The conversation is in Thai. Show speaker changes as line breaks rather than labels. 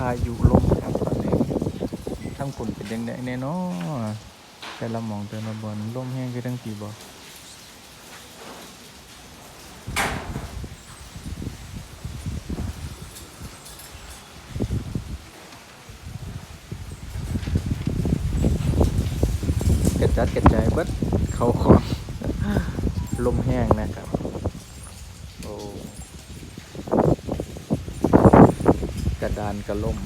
ายุลมครับตอนนี้ทั้งฝุ่นเป็นยังไงแน่เนาะแต่ละหมองแต่ละบอนลมแห้งคือทั้งปีบ่กระจัดกระจายเบิดเขาของลมแห้งนะครับโอ้กระดานกระล่ม